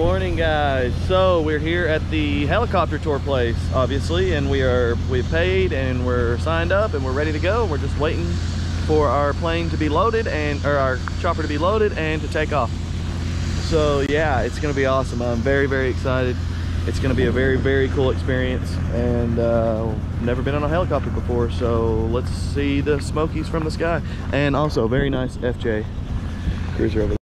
morning, guys. So we're here at the helicopter tour place, obviously, and we've paid and we're signed up and we're ready to go. We're just waiting for our plane to be loaded or our chopper to be loaded and to take off. So yeah, it's gonna be awesome. I'm very excited. It's gonna be a very cool experience, and never been on a helicopter before, so let's see the Smokies from the sky. And also very nice FJ cruiser over there.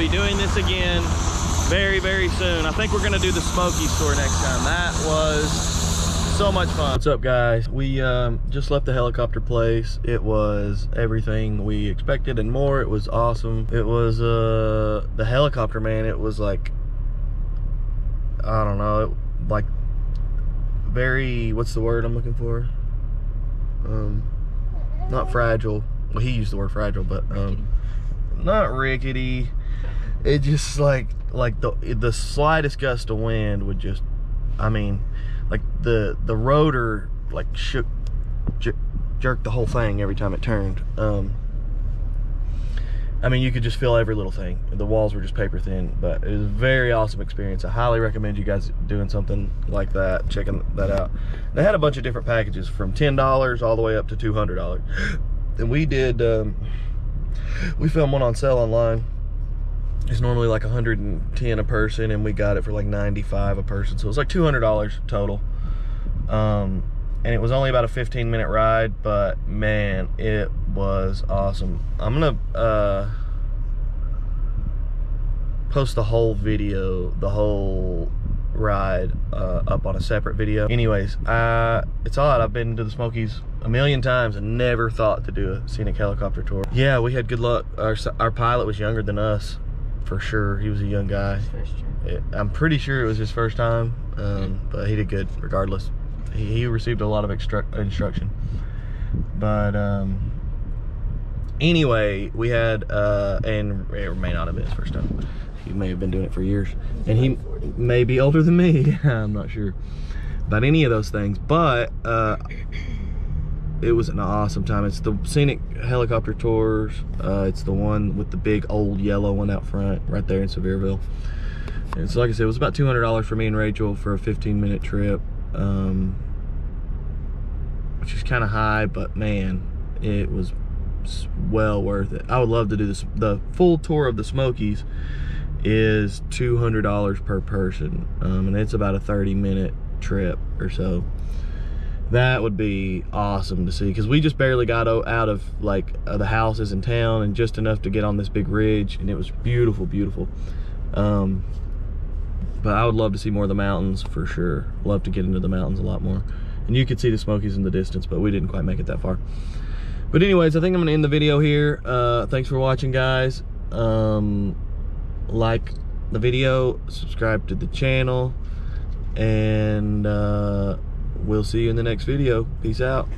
be doing this again very, very soon. I think we're gonna do the Smokies tour next time. That was so much fun. What's up, guys? We just left the helicopter place. It was everything we expected and more. It was awesome. It was the helicopter, man. It was like, I don't know, like very, what's the word I'm looking for? Not fragile. Well, he used the word fragile, but not rickety. It just like the slightest gust of wind would just, I mean, like the rotor like jerked the whole thing every time it turned. I mean, you could just feel every little thing. The walls were just paper thin, but it was a very awesome experience. I highly recommend you guys doing something like that, checking that out. They had a bunch of different packages from $10 all the way up to $200. And we did, we filmed one on sale online. It's normally like $110 a person, and we got it for like $95 a person. So it was like $200 total. And it was only about a 15-minute ride, but man, it was awesome. I'm gonna post the whole video, the whole ride, up on a separate video. Anyways, it's odd. I've been to the Smokies a million times and never thought to do a scenic helicopter tour. Yeah, we had good luck. Our pilot was younger than us, for sure. He was a young guy. I'm pretty sure it was his first time, but he did good regardless. He received a lot of instruction. But anyway, we had and it may not have been his first time. He may have been doing it for years, and he may be older than me. I'm not sure about any of those things, but it was an awesome time. It's the scenic helicopter tours. It's the one with the big old yellow one out front right there in Sevierville. And so like I said, it was about $200 for me and Rachel for a 15-minute trip, which is kind of high, but man, it was well worth it. I would love to do this. The full tour of the Smokies is $200 per person, and it's about a 30-minute trip or so. That would be awesome to see, because we just barely got out of like the houses in town and just enough to get on this big ridge, and it was beautiful, beautiful. But I would love to see more of the mountains for sure. Love to get into the mountains a lot more. And you could see the Smokies in the distance, but we didn't quite make it that far. But anyways, I think I'm gonna end the video here. Thanks for watching, guys. Like the video, subscribe to the channel, and we'll see you in the next video. Peace out.